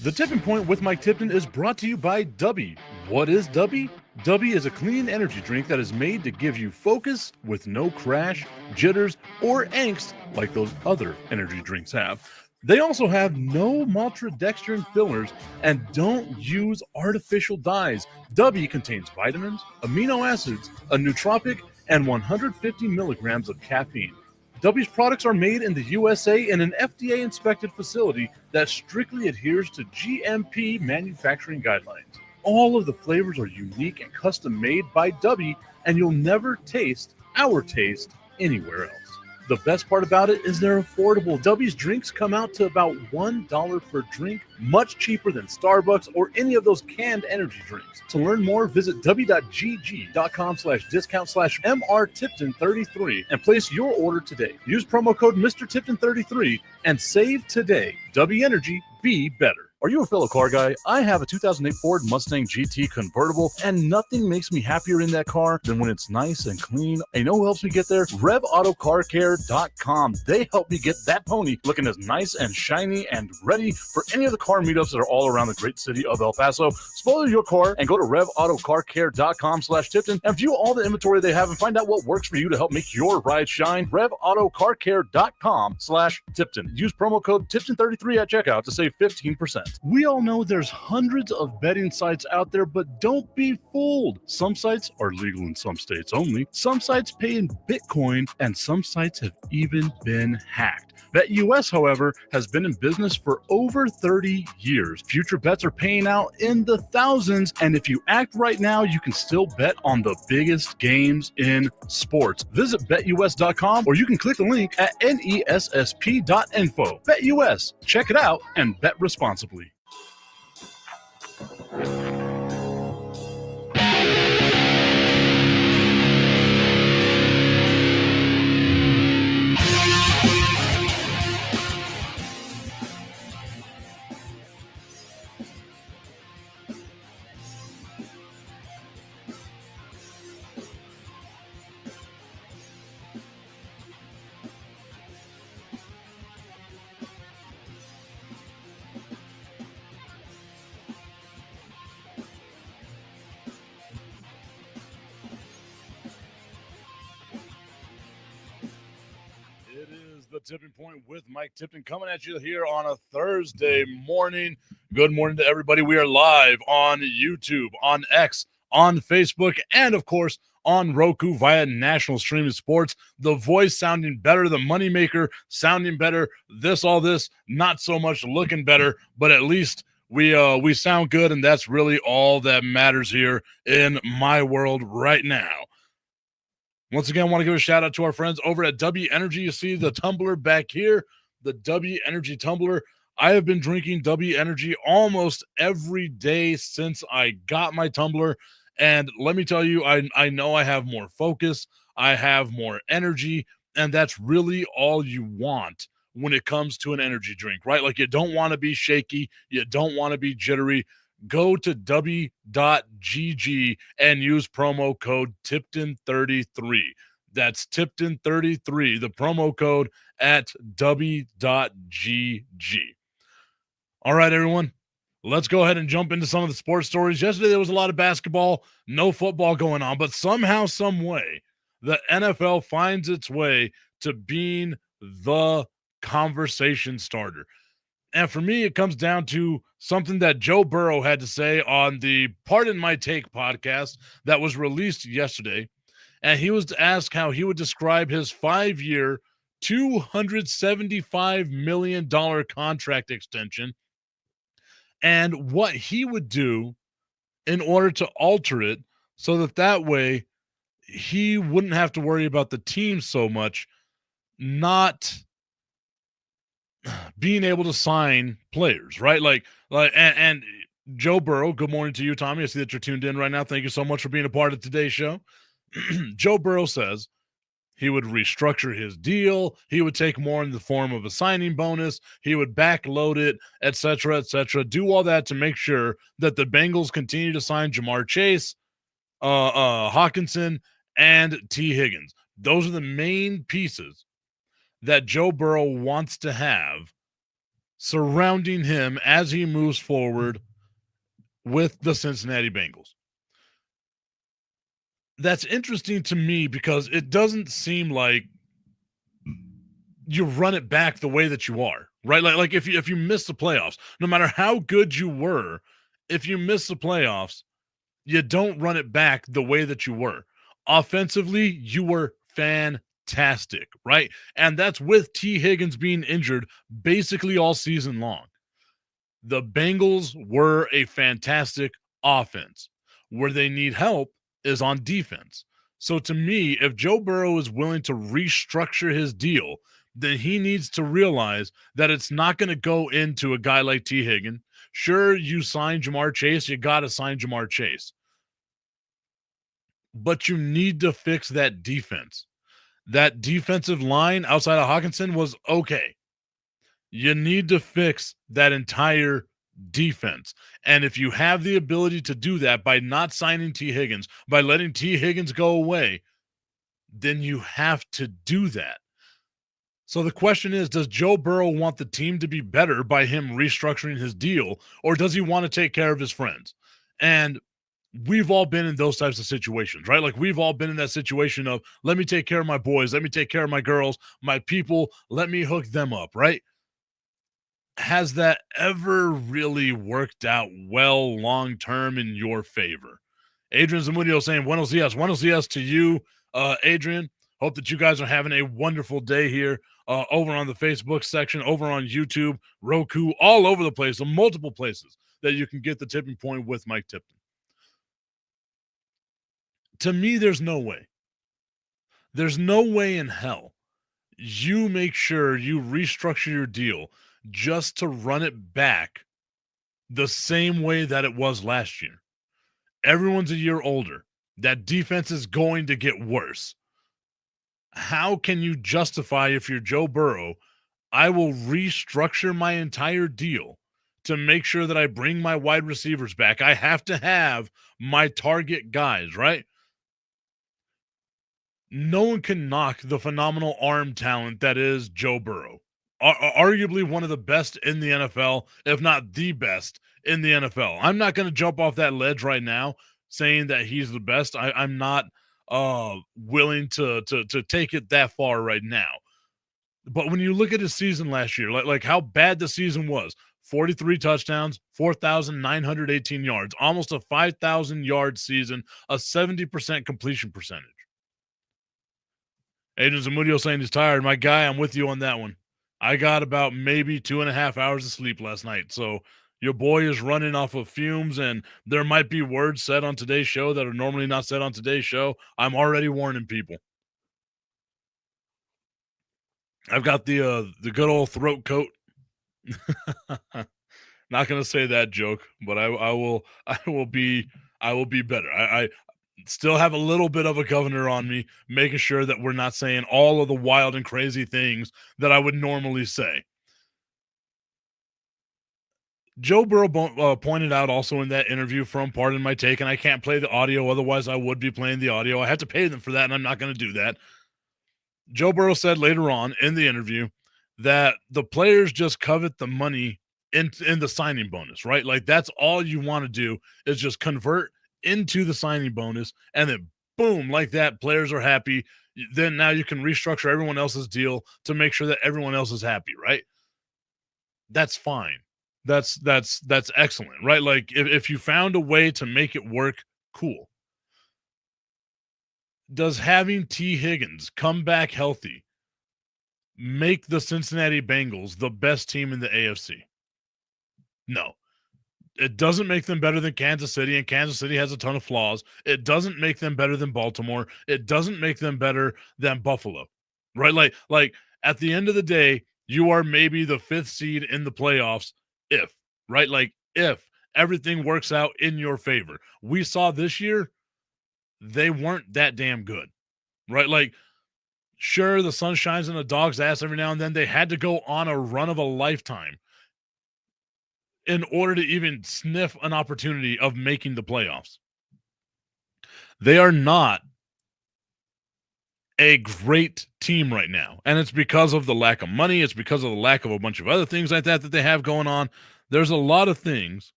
The Tipping Point with Mike Tipton is brought to you by Dubby. What is Dubby? Dubby is a clean energy drink that is made to give you focus with no crash, jitters, or angst like those other energy drinks have. They also have no maltodextrin fillers and don't use artificial dyes. Dubby contains vitamins, amino acids, a nootropic, and 150 milligrams of caffeine. W's products are made in the USA in an FDA inspected facility that strictly adheres to GMP manufacturing guidelines. All of the flavors are unique and custom made by W, and you'll never taste our taste anywhere else. The best part about it is they're affordable. W's drinks come out to about $1 per drink, much cheaper than Starbucks or any of those canned energy drinks. To learn more, visit w.gg.com/mrtipton33 and place your order today. Use promo code MrTipton33 and save today. W Energy, be better. Are you a fellow car guy? I have a 2008 Ford Mustang GT convertible, and nothing makes me happier in that car than when it's nice and clean. And you know who helps me get there? RevAutoCarCare.com. They help me get that pony looking as nice and shiny and ready for any of the car meetups that are all around the great city of El Paso. Spoil your car and go to RevAutoCarCare.com/Tipton and view all the inventory they have and find out what works for you to help make your ride shine. RevAutoCarCare.com/Tipton. Use promo code Tipton33 at checkout to save 15%. We all know there's hundreds of betting sites out there, but don't be fooled. Some sites are legal in some states only. Some sites pay in Bitcoin, and some sites have even been hacked. BetUS, however, has been in business for over 30 years. Future bets are paying out in the thousands, and if you act right now, you can still bet on the biggest games in sports. Visit BetUS.com, or you can click the link at nessp.info. BetUS, check it out and bet responsibly. The Tipping Point with Mike Tipton coming at you here on a Thursday morning. Good morning to everybody. We are live on YouTube, on X, on Facebook, and of course on Roku via National Streaming Sports. The voice sounding better, the moneymaker sounding better, all this, not so much looking better, but at least we sound good, and that's really all that matters here in my world right now. Once again, I want to give a shout out to our friends over at W Energy. You see the tumbler back here, the W Energy tumbler. I have been drinking W Energy almost every day since I got my tumbler. And let me tell you, I know I have more focus, I have more energy, and that's really all you want when it comes to an energy drink, right? Like, you don't want to be shaky, you don't want to be jittery. Go to w.gg and use promo code Tipton33. That's Tipton33, the promo code at w.gg. All right, everyone, let's go ahead and jump into some of the sports stories. Yesterday, there was a lot of basketball, no football going on, but somehow, some way, the NFL finds its way to being the conversation starter. And for me, it comes down to something that Joe Burrow had to say on the Pardon My Take podcast that was released yesterday. And he was asked how he would describe his 5-year, $275 million contract extension and what he would do in order to alter it so that way he wouldn't have to worry about the team so much not being able to sign players, right? And Joe Burrow, good morning to you, Tommy. I see that you're tuned in right now. Thank you so much for being a part of today's show. Joe Burrow says he would restructure his deal. He would take more in the form of a signing bonus. He would backload it, et cetera, do all that to make sure that the Bengals continue to sign Jamar Chase, Hawkinson, and T. Higgins. Those are the main pieces that Joe Burrow wants to have surrounding him as he moves forward with the Cincinnati Bengals. That's interesting to me because it doesn't seem like you run it back the way that you are, right? Like if you miss the playoffs, no matter how good you were, if you miss the playoffs, you don't run it back the way that you were. Offensively, you were fantastic, right? And that's with T. Higgins being injured basically all season long. The Bengals were a fantastic offense. Where they need help is on defense. So to me, if Joe Burrow is willing to restructure his deal, then he needs to realize that it's not going to go into a guy like T. Higgins. Sure, you signed Jamar Chase, you got to sign Jamar Chase. But you need to fix that defense. That defensive line outside of Hawkinson was okay. You need to fix that entire defense. And if you have the ability to do that by not signing T. Higgins, by letting T. Higgins go away, then you have to do that. So the question is, does Joe Burrow want the team to be better by him restructuring his deal, or does he want to take care of his friends? And we've all been in those types of situations, right? Like we've all been in that situation of, let me take care of my boys, let me take care of my girls, my people, let me hook them up, right? Has that ever really worked out well long term in your favor? Adrian Zamudio saying buenos dias to you, Adrian. Hope that you guys are having a wonderful day here over on the Facebook section, over on YouTube, Roku, all over the place, multiple places that you can get the tipping point with Mike Tipton. To me, there's no way. There's no way in hell you make sure you restructure your deal just to run it back the same way that it was last year. Everyone's a year older. That defense is going to get worse. How can you justify, if you're Joe Burrow, I will restructure my entire deal to make sure that I bring my wide receivers back? I have to have my target guys, right? No one can knock the phenomenal arm talent that is Joe Burrow. Arguably one of the best in the NFL, if not the best in the NFL. I'm not going to jump off that ledge right now saying that he's the best. I'm not willing to take it that far right now. But when you look at his season last year, like how bad the season was, 43 touchdowns, 4,918 yards, almost a 5,000 yard season, a 70% completion percentage. Agent Zamudio saying he's tired. My guy, I'm with you on that one. I got about maybe 2.5 hours of sleep last night. So your boy is running off of fumes, and there might be words said on today's show that are normally not said on today's show. I'm already warning people. I've got the good old throat coat. Not gonna say that joke, but I will be better. I still have a little bit of a governor on me, making sure that we're not saying all of the wild and crazy things that I would normally say. Joe Burrow pointed out also in that interview from Pardon My Take, and I can't play the audio, otherwise I would be playing the audio. I have to pay them for that, and I'm not going to do that. Joe Burrow said later on in the interview that the players just covet the money in the signing bonus, right? Like that's all you want to do is just convert into the signing bonus, and then boom, like that, players are happy. Then now you can restructure everyone else's deal to make sure that everyone else is happy, right? That's fine. That's excellent, right? Like if you found a way to make it work, cool. Does having T. Higgins come back healthy make the Cincinnati Bengals the best team in the AFC? No. It doesn't make them better than Kansas City, and Kansas City has a ton of flaws. It doesn't make them better than Baltimore. It doesn't make them better than Buffalo, right? Like at the end of the day, you are maybe the 5th seed in the playoffs if, right? Like if everything works out in your favor. We saw this year, they weren't that damn good, right? Like, sure, the sun shines on a dog's ass every now and then. They had to go on a run of a lifetime in order to even sniff an opportunity of making the playoffs. They are not a great team right now. And it's because of the lack of money. It's because of the lack of a bunch of other things like that they have going on. There's a lot of things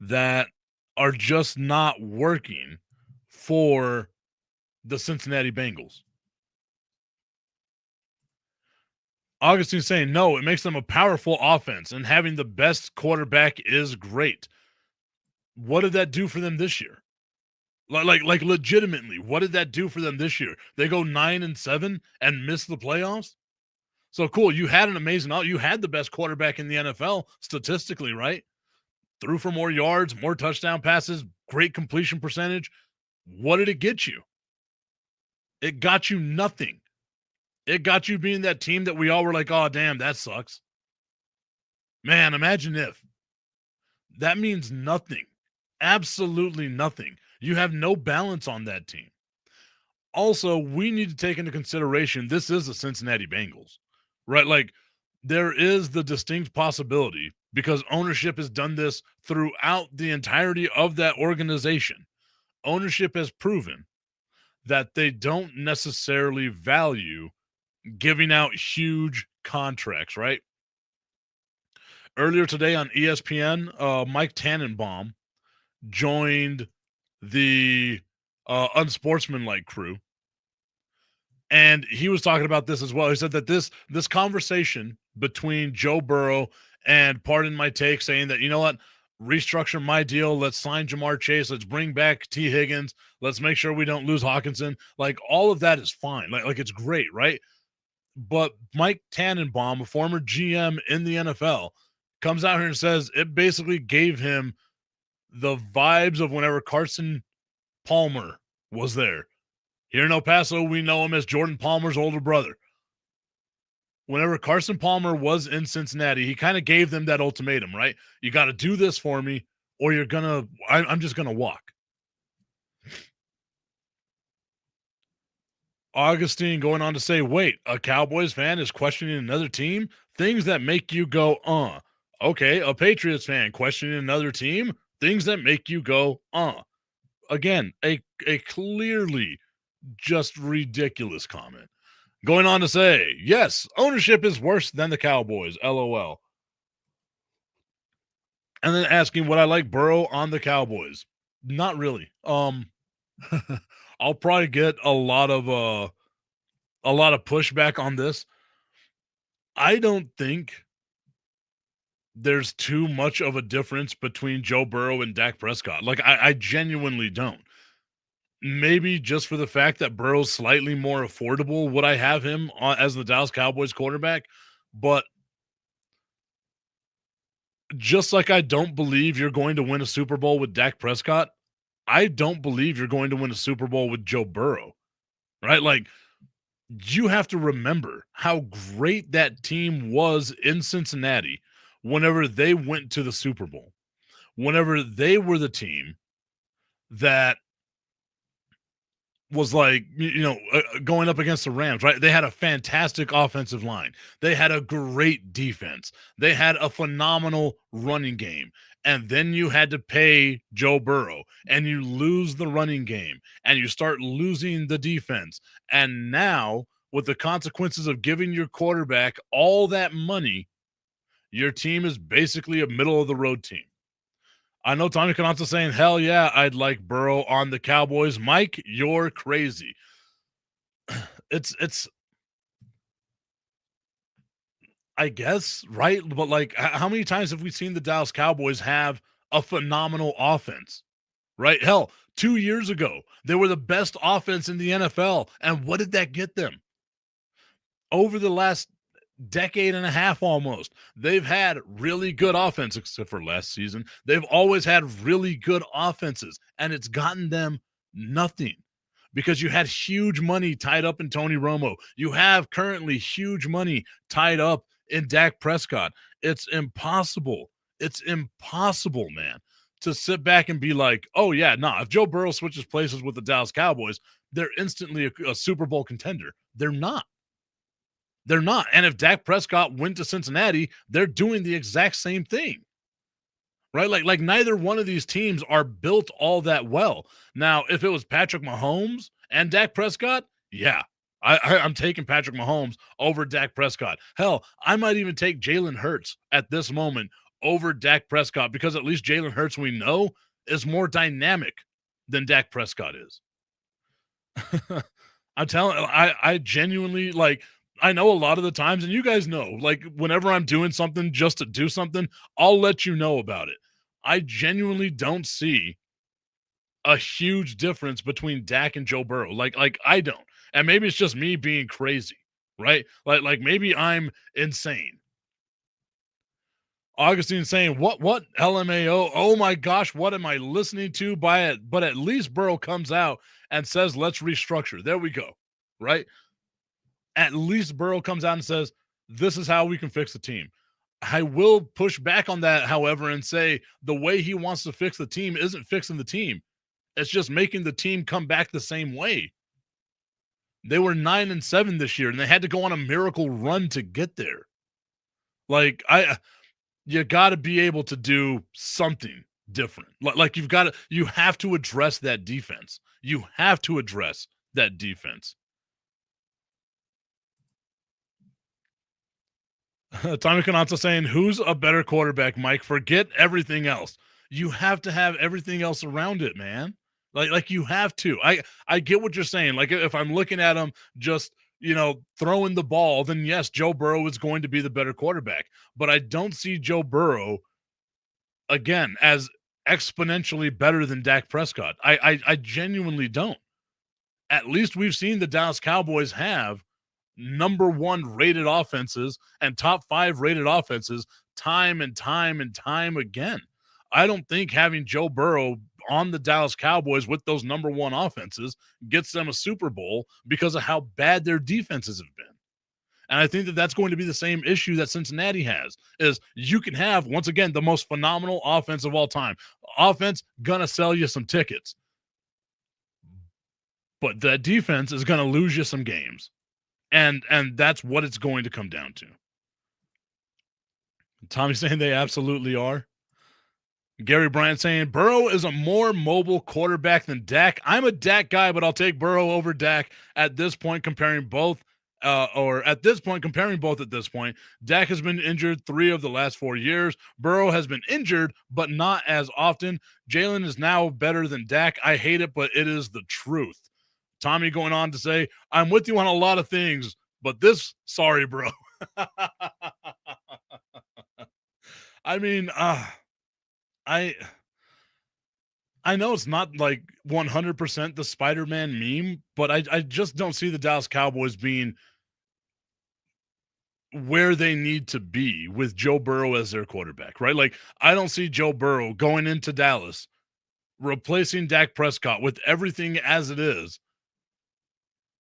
that are just not working for the Cincinnati Bengals. Augustine's saying, no, it makes them a powerful offense, and having the best quarterback is great. What did that do for them this year? Like legitimately, what did that do for them this year? They go 9-7 and miss the playoffs. So cool. You had an amazing, you had the best quarterback in the NFL statistically, right? Threw for more yards, more touchdown passes, great completion percentage. What did it get you? It got you nothing. It got you being that team that we all were like, oh, damn, that sucks. Man, imagine if. That means nothing. Absolutely nothing. You have no balance on that team. Also, we need to take into consideration this is the Cincinnati Bengals, right? Like, there is the distinct possibility, because ownership has done this throughout the entirety of that organization. Ownership has proven that they don't necessarily value giving out huge contracts, right? Earlier today on ESPN, Mike Tannenbaum joined the unsportsmanlike crew, and he was talking about this as well. He said that this conversation between Joe Burrow and, pardon my take, saying that, you know what, restructure my deal, let's sign Jamar Chase, let's bring back T. Higgins, let's make sure we don't lose Hawkinson, like all of that is fine, like it's great, right? But Mike Tannenbaum, a former GM in the NFL, comes out here and says it basically gave him the vibes of whenever Carson Palmer was there. Here in El Paso, we know him as Jordan Palmer's older brother. Whenever Carson Palmer was in Cincinnati, he kind of gave them that ultimatum, right? You got to do this for me, or I'm just going to walk. Augustine going on to say, wait, a Cowboys fan is questioning another team? Things that make you go, Okay, a Patriots fan questioning another team? Things that make you go, Again, a clearly just ridiculous comment. Going on to say, yes, ownership is worse than the Cowboys, LOL. And then asking, would I like Burrow on the Cowboys? Not really. I'll probably get a lot of pushback on this. I don't think there's too much of a difference between Joe Burrow and Dak Prescott. Like, I genuinely don't. Maybe just for the fact that Burrow's slightly more affordable, would I have him as the Dallas Cowboys quarterback? But just like I don't believe you're going to win a Super Bowl with Dak Prescott, I don't believe you're going to win a Super Bowl with Joe Burrow, right? Like, you have to remember how great that team was in Cincinnati whenever they went to the Super Bowl, whenever they were the team that was like, going up against the Rams, right? They had a fantastic offensive line. They had a great defense. They had a phenomenal running game. And then you had to pay Joe Burrow, and you lose the running game, and you start losing the defense. And now, with the consequences of giving your quarterback all that money, your team is basically a middle-of-the-road team. I know Tommy Canazza saying, hell yeah, I'd like Burrow on the Cowboys. Mike, you're crazy. It's I guess, right? But like, how many times have we seen the Dallas Cowboys have a phenomenal offense, right? Hell, 2 years ago, they were the best offense in the NFL. And what did that get them? Over the last decade and a half almost, they've had really good offense, except for last season. They've always had really good offenses, and it's gotten them nothing because you had huge money tied up in Tony Romo. You have currently huge money tied up in Dak Prescott. It's impossible. It's impossible, man, to sit back and be like, oh, yeah, if Joe Burrow switches places with the Dallas Cowboys, they're instantly a Super Bowl contender. They're not. They're not. And if Dak Prescott went to Cincinnati, they're doing the exact same thing, right? Like neither one of these teams are built all that well. Now, if it was Patrick Mahomes and Dak Prescott, yeah, I'm taking Patrick Mahomes over Dak Prescott. Hell, I might even take Jalen Hurts at this moment over Dak Prescott because at least Jalen Hurts we know is more dynamic than Dak Prescott is. I'm telling I genuinely like I know a lot of the times, and you guys know, like whenever I'm doing something just to do something, I'll let you know about it. I genuinely don't see a huge difference between Dak and Joe Burrow. Like I don't. And maybe it's just me being crazy, right? Like maybe I'm insane. Augustine saying, what LMAO? Oh my gosh, what am I listening to by it? But at least Burrow comes out and says, let's restructure. There we go. Right? At least Burrow comes out and says, this is how we can fix the team. I will push back on that, however, and say the way he wants to fix the team isn't fixing the team. It's just making the team come back the same way. They were 9-7 this year, and they had to go on a miracle run to get there. Like you got to be able to do something different. Like you have to address that defense. You have to address that defense. Tommy Canazza saying, who's a better quarterback, Mike? Forget everything else. You have to have everything else around it, man. Like you have to. I get what you're saying. Like if I'm looking at him just, throwing the ball, then yes, Joe Burrow is going to be the better quarterback. But I don't see Joe Burrow again as exponentially better than Dak Prescott. I genuinely don't. At least we've seen the Dallas Cowboys have number 1 rated offenses and top 5 rated offenses time and time and time again. I don't think having Joe Burrow on the Dallas Cowboys with those number 1 offenses gets them a Super Bowl because of how bad their defenses have been. And I think that that's going to be the same issue that Cincinnati has is you can have, once again, the most phenomenal offense of all time. Offense gonna sell you some tickets. But that defense is gonna lose you some games. And that's what it's going to come down to. Tommy saying they absolutely are. Gary Bryant saying Burrow is a more mobile quarterback than Dak. I'm a Dak guy, but I'll take Burrow over Dak at this point, comparing both. At this point, Dak has been injured 3 of the last 4 years. Burrow has been injured, but not as often. Jalen is now better than Dak. I hate it, but it is the truth. Tommy going on to say, I'm with you on a lot of things, but this, sorry, bro. I mean, I know it's not like 100% the Spider-Man meme, but I just don't see the Dallas Cowboys being where they need to be with Joe Burrow as their quarterback, right? Like, I don't see Joe Burrow going into Dallas, replacing Dak Prescott with everything as it is,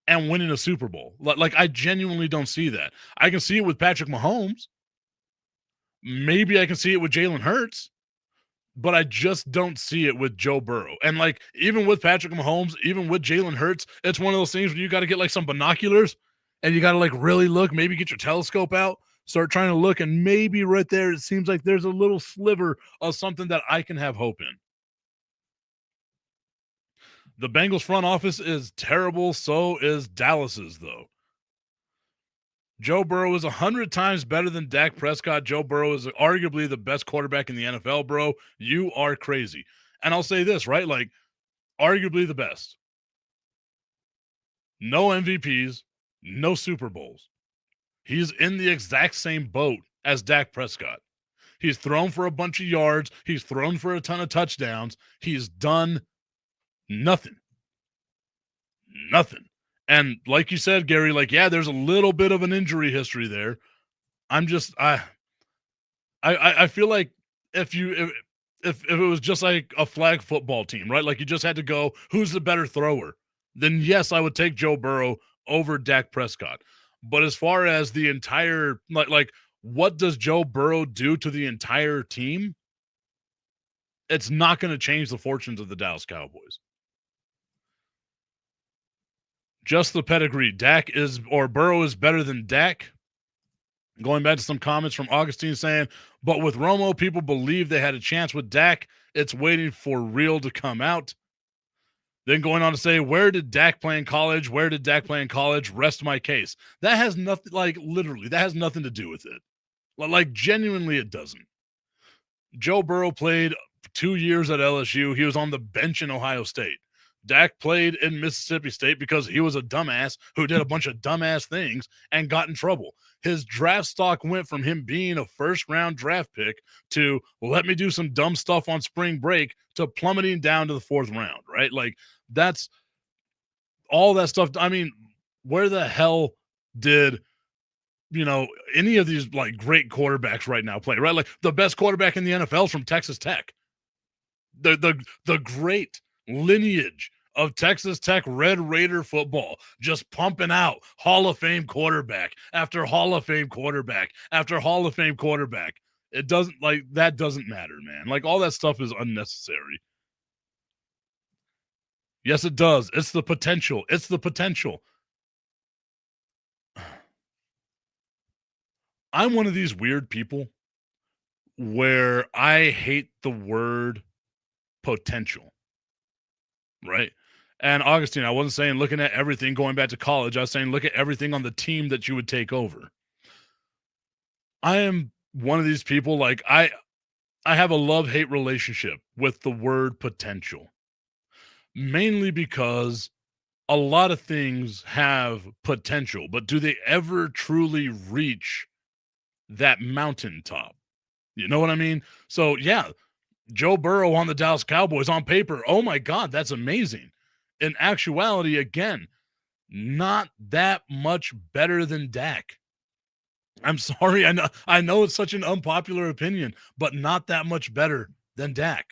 and winning a Super Bowl. Like, I genuinely don't see that. I can see it with Patrick Mahomes. Maybe I can see it with Jalen Hurts, but I just don't see it with Joe Burrow. And like, even with Patrick Mahomes, even with Jalen Hurts, it's one of those things where you got to get like some binoculars and you got to like really look, maybe get your telescope out, start trying to look. And maybe right there, it seems like there's a little sliver of something that I can have hope in. The Bengals front office is terrible. So is Dallas's, though. Joe Burrow is 100 times better than Dak Prescott. Joe Burrow is arguably the best quarterback in the NFL, bro. You are crazy. And I'll say this, right? Like, arguably the best. No MVPs, no Super Bowls. He's in the exact same boat as Dak Prescott. He's thrown for a bunch of yards. He's thrown for a ton of touchdowns. He's done nothing. Nothing. And like you said, Gary, like, yeah, there's a little bit of an injury history there. I'm just, I feel like if it was just like a flag football team, right? Like you just had to go, who's the better thrower? Then yes, I would take Joe Burrow over Dak Prescott. But as far as the entire, like what does Joe Burrow do to the entire team? It's not going to change the fortunes of the Dallas Cowboys. Just the pedigree. Burrow is better than Dak. Going back to some comments from Augustine saying, but with Romo, people believe they had a chance with Dak. It's waiting for real to come out. Then going on to say, where did Dak play in college? Where did Dak play in college? Rest my case. That has nothing, like literally, that has nothing to do with it. Like genuinely, it doesn't. Joe Burrow played 2 years at LSU. He was on the bench in Ohio State. Dak played in Mississippi State because he was a dumbass who did a bunch of dumbass things and got in trouble. His draft stock went from him being a first-round draft pick to let me do some dumb stuff on spring break to plummeting down to the fourth round, right? Like, that's all that stuff. I mean, where the hell did any of these like great quarterbacks right now play, right? Like the best quarterback in the NFL is from Texas Tech. The great lineage of Texas Tech Red Raider football, just pumping out Hall of Fame quarterback after Hall of Fame quarterback after Hall of Fame quarterback. It doesn't, like, that doesn't matter, man. Like, all that stuff is unnecessary. Yes, it does. It's the potential. It's the potential. I'm one of these weird people where I hate the word potential, right? And Augustine, I wasn't saying looking at everything going back to college. I was saying look at everything on the team that you would take over. I am one of these people, like, I have a love-hate relationship with the word potential, mainly because a lot of things have potential, but do they ever truly reach that mountaintop? You know what I mean? So, yeah, Joe Burrow on the Dallas Cowboys on paper, oh my God, that's amazing. In actuality, again, not that much better than Dak. I'm sorry, I know it's such an unpopular opinion, but not that much better than Dak.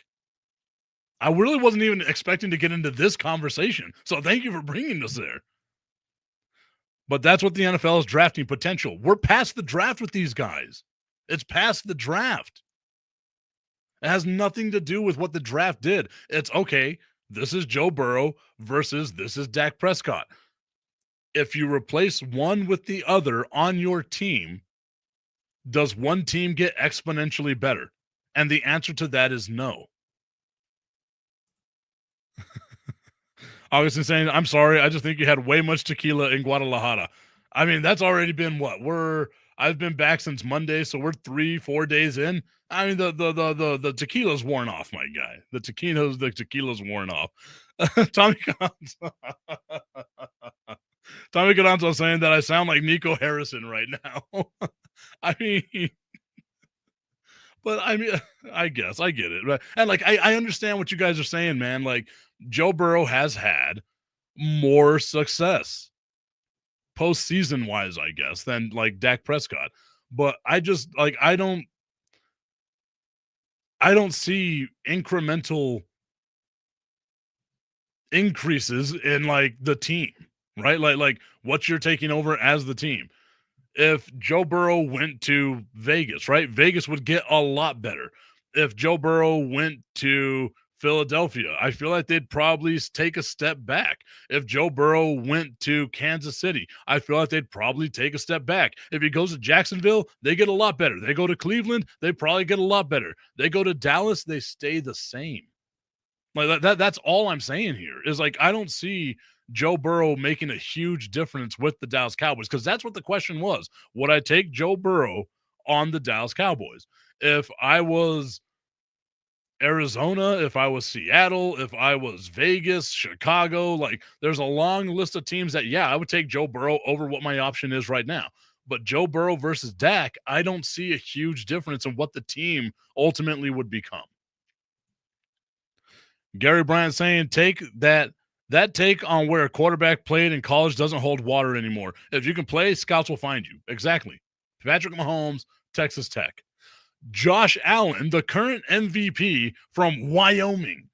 I really wasn't even expecting to get into this conversation, so thank you for bringing us there. But that's what the NFL is drafting, potential. We're past the draft with these guys. It's past the draft. It has nothing to do with what the draft did. It's okay, this is Joe Burrow versus this is Dak Prescott. If you replace one with the other on your team, does one team get exponentially better? And the answer to that is no. Augustine saying, I'm sorry, I just think you had way much tequila in Guadalajara. I mean, that's already been what? I've been back since Monday, so we're 3-4 days in. I mean, the tequila's worn off, my guy. The tequila's worn off. Tommy Carranzo saying that I sound like Nico Harrison right now. I mean, but I mean, I guess I get it. But, and like, I understand what you guys are saying, man. Like, Joe Burrow has had more success postseason wise, I guess, than like Dak Prescott. But I just like, I don't see incremental increases in like the team, right? Like what you're taking over as the team. If Joe Burrow went to Vegas, right? Vegas would get a lot better. If Joe Burrow went to Philadelphia, I feel like they'd probably take a step back. If Joe Burrow went to Kansas City, I feel like they'd probably take a step back. If he goes to Jacksonville, they get a lot better. They go to Cleveland, they probably get a lot better. They go to Dallas, they stay the same. Like that's all I'm saying here is like, I don't see Joe Burrow making a huge difference with the Dallas Cowboys, because that's what the question was. Would I take Joe Burrow on the Dallas Cowboys? If I was Arizona, if I was Seattle, if I was Vegas, Chicago, like there's a long list of teams that, yeah, I would take Joe Burrow over what my option is right now. But Joe Burrow versus Dak, I don't see a huge difference in what the team ultimately would become. Gary Bryant saying take that take on where a quarterback played in college doesn't hold water anymore. If you can play, scouts will find you. Exactly. Patrick Mahomes, Texas Tech. Josh Allen, the current MVP from Wyoming.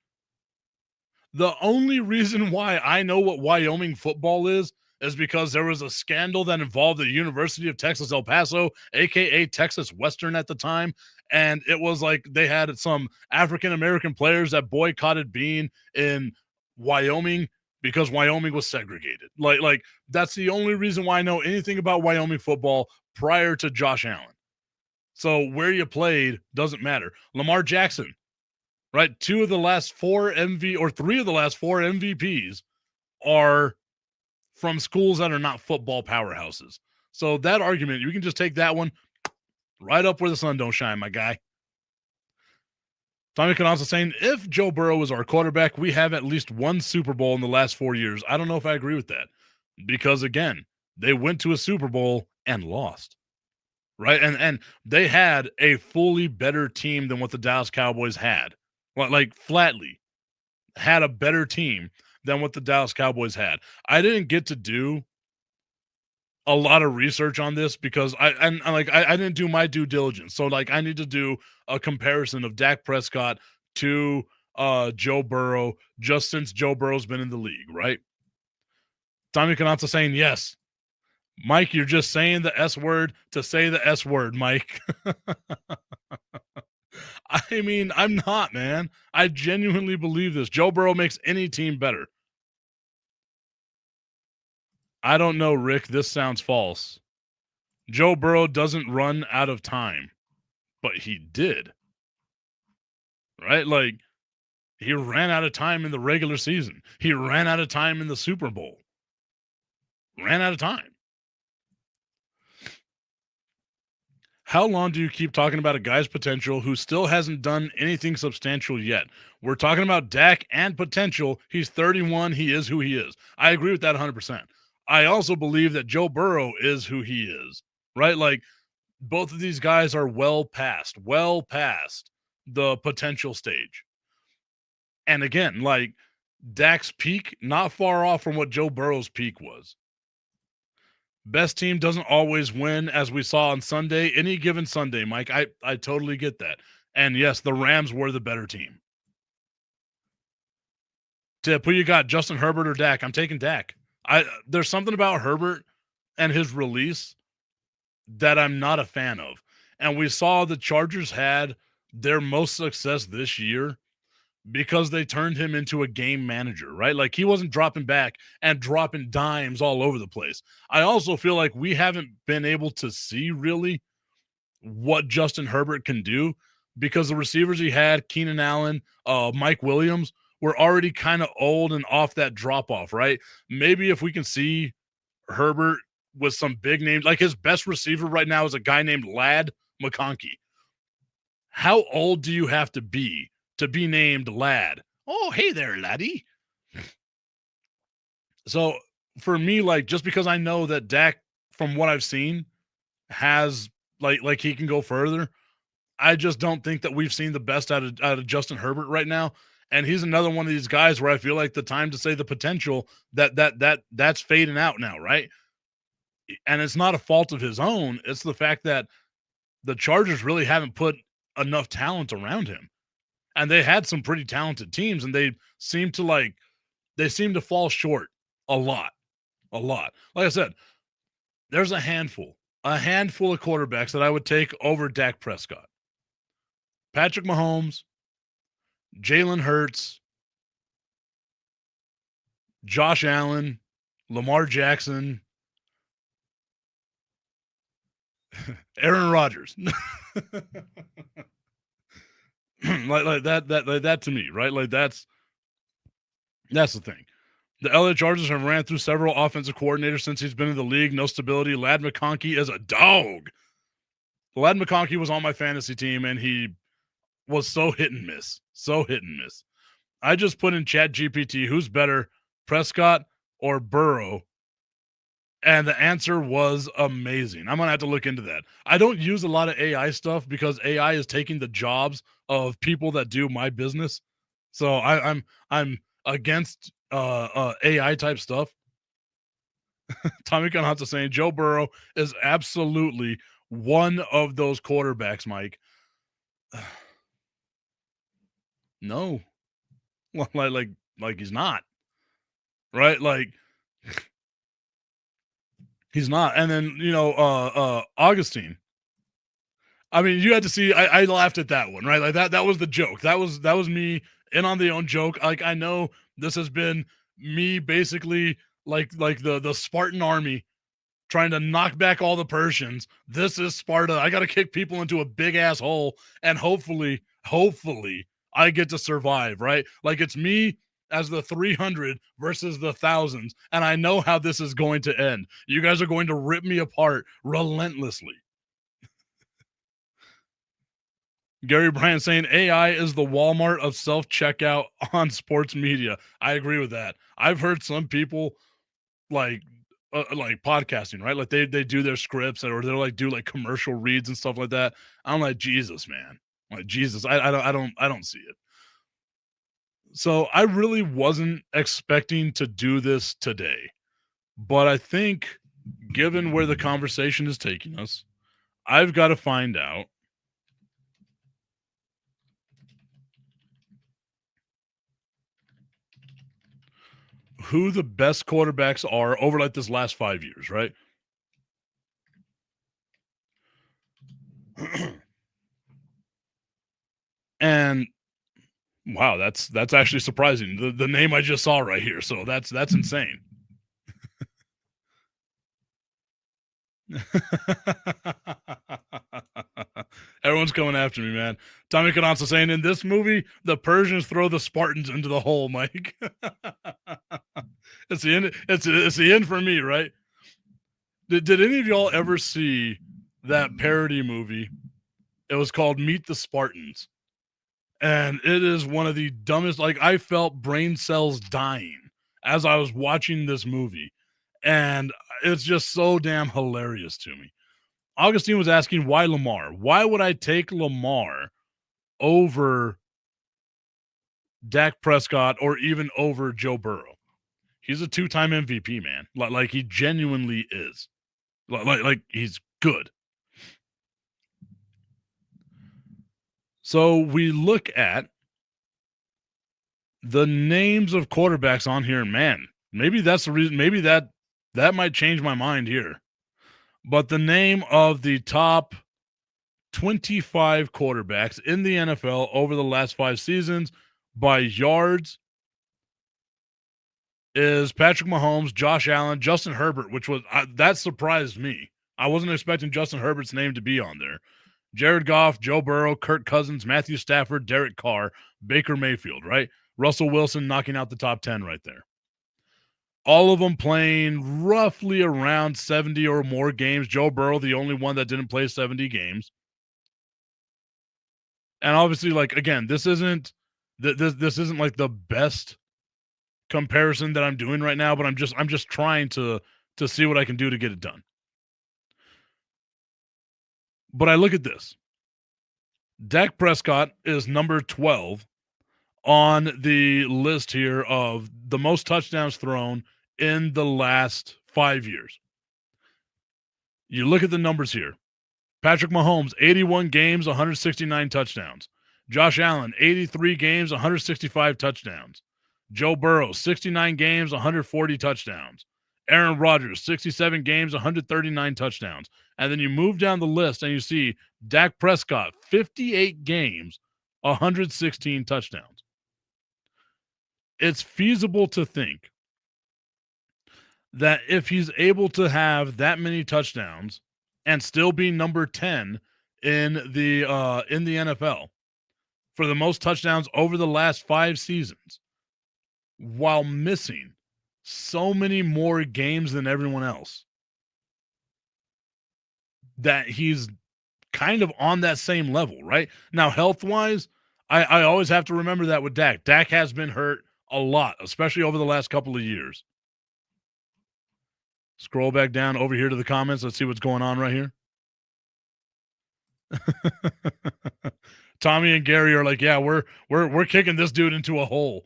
The only reason why I know what Wyoming football is because there was a scandal that involved the University of Texas El Paso, aka Texas Western at the time. And it was like they had some African-American players that boycotted being in Wyoming because Wyoming was segregated. Like that's the only reason why I know anything about Wyoming football prior to Josh Allen. So where you played doesn't matter. Lamar Jackson, right? 3 of the last 4 MVPs are from schools that are not football powerhouses. So that argument, you can just take that one right up where the sun don't shine, my guy. Tommy can also saying, if Joe Burrow is our quarterback, we have at least one Super Bowl in the last 4 years. I don't know if I agree with that because, again, they went to a Super Bowl and lost, right? And they had a fully better team than what the Dallas Cowboys had. Well, like flatly had a better team than what the Dallas Cowboys had. I didn't get to do a lot of research on this because I didn't do my due diligence. So like I need to do a comparison of Dak Prescott to Joe Burrow just since Joe Burrow's been in the league, right? Tommy Kanata saying yes. Mike, you're just saying the S word to say the S word, Mike. I mean, I'm not, man. I genuinely believe this. Joe Burrow makes any team better. I don't know, Rick. This sounds false. Joe Burrow doesn't run out of time, but he did. Right? Like, he ran out of time in the regular season. He ran out of time in the Super Bowl. Ran out of time. How long do you keep talking about a guy's potential who still hasn't done anything substantial yet? We're talking about Dak and potential. He's 31. He is who he is. I agree with that 100%. I also believe that Joe Burrow is who he is, right? Like, both of these guys are well past the potential stage. And again, like, Dak's peak, not far off from what Joe Burrow's peak was. Best team doesn't always win, as we saw on Sunday. Any given Sunday, Mike, I totally get that. And yes, the Rams were the better team. Tip, who you got, Justin Herbert or Dak? I'm taking Dak. There's something about Herbert and his release that I'm not a fan of. And we saw the Chargers had their most success this year because they turned him into a game manager, right? Like, he wasn't dropping back and dropping dimes all over the place. I also feel like we haven't been able to see really what Justin Herbert can do because the receivers he had, Keenan Allen, Mike Williams, were already kind of old and off that drop off, right? Maybe if we can see Herbert with some big names, like his best receiver right now is a guy named Ladd McConkey. How old do you have to be named Ladd? Oh, hey there, laddie. So for me, like, just because I know that Dak, from what I've seen, has like he can go further, I just don't think that we've seen the best out of Justin Herbert right now. And he's another one of these guys where I feel like the time to say the potential that's fading out now, right? And it's not a fault of his own. It's the fact that the Chargers really haven't put enough talent around him. And they had some pretty talented teams, and they seem to fall short a lot. Like I said, there's a handful of quarterbacks that I would take over Dak Prescott. Patrick Mahomes, Jalen Hurts, Josh Allen, Lamar Jackson, Aaron Rodgers. like that to me, right? Like that's the thing. The LA Chargers have ran through several offensive coordinators since he's been in the league. No stability. Ladd McConkey is a dog. Ladd McConkey was on my fantasy team, and he was so hit and miss. I just put in ChatGPT, who's better, Prescott or Burrow? And the answer was amazing. I'm going to have to look into that. I don't use a lot of AI stuff because AI is taking the jobs of people that do my business. So I'm against AI type stuff. Tommy Kanata saying Joe Burrow is absolutely one of those quarterbacks, Mike. No. Like he's not. Right? Like he's not. And then, Augustine. I mean, you had to see I laughed at that one, right? Like that was the joke. That was me in on the own joke. Like, I know this has been me basically like the Spartan army trying to knock back all the Persians. This is Sparta. I got to kick people into a big ass hole, and hopefully I get to survive, right? Like it's me as the 300 versus the thousands, and I know how this is going to end. You guys are going to rip me apart relentlessly. Gary Bryant saying AI is the Walmart of self checkout on sports media. I agree with that. I've heard some people like like podcasting, right? Like they do their scripts or they're like do like commercial reads and stuff like that. I'm like Jesus, man. Like Jesus, I don't see it. So I really wasn't expecting to do this today, but I think given where the conversation is taking us, I've got to find out who the best quarterbacks are over like this last 5 years, right? And wow, that's actually surprising. The name I just saw right here. So that's insane. Everyone's coming after me, man. Tommy Canonso saying in this movie, the Persians throw the Spartans into the hole, Mike. It's the end. It's the end for me, right? Did any of y'all ever see that parody movie? It was called Meet the Spartans. And it is one of the dumbest, like I felt brain cells dying as I was watching this movie. And it's just so damn hilarious to me. Augustine was asking why Lamar? Why would I take Lamar over Dak Prescott or even over Joe Burrow? He's a two-time MVP, man. Like he genuinely is. Like he's good. So we look at the names of quarterbacks on here, and man, maybe that's the reason. Maybe that might change my mind here. But the name of the top 25 quarterbacks in the NFL over the last 5 seasons by yards is Patrick Mahomes, Josh Allen, Justin Herbert, which was that surprised me. I wasn't expecting Justin Herbert's name to be on there. Jared Goff, Joe Burrow, Kirk Cousins, Matthew Stafford, Derek Carr, Baker Mayfield, right? Russell Wilson knocking out the top 10 right there. All of them playing roughly around 70 or more games. Joe Burrow, the only one that didn't play 70 games. And obviously, like again, this isn't like the best comparison that I'm doing right now, but I'm just trying to see what I can do to get it done. But I look at this. Dak Prescott is number 12 on the list here of the most touchdowns thrown in the last 5 years. You look at the numbers here. Patrick Mahomes, 81 games, 169 touchdowns. Josh Allen, 83 games, 165 touchdowns. Joe Burrow, 69 games, 140 touchdowns. Aaron Rodgers, 67 games, 139 touchdowns. And then you move down the list and you see Dak Prescott, 58 games, 116 touchdowns. It's feasible to think that if he's able to have that many touchdowns and still be number 10 in the NFL for the most touchdowns over the last 5 seasons while missing so many more games than everyone else, that he's kind of on that same level, right? Now, health-wise, I always have to remember that with Dak. Dak has been hurt a lot, especially over the last couple of years. Scroll back down over here to the comments. Let's see what's going on right here. Tommy and Gary are like, yeah, we're kicking this dude into a hole.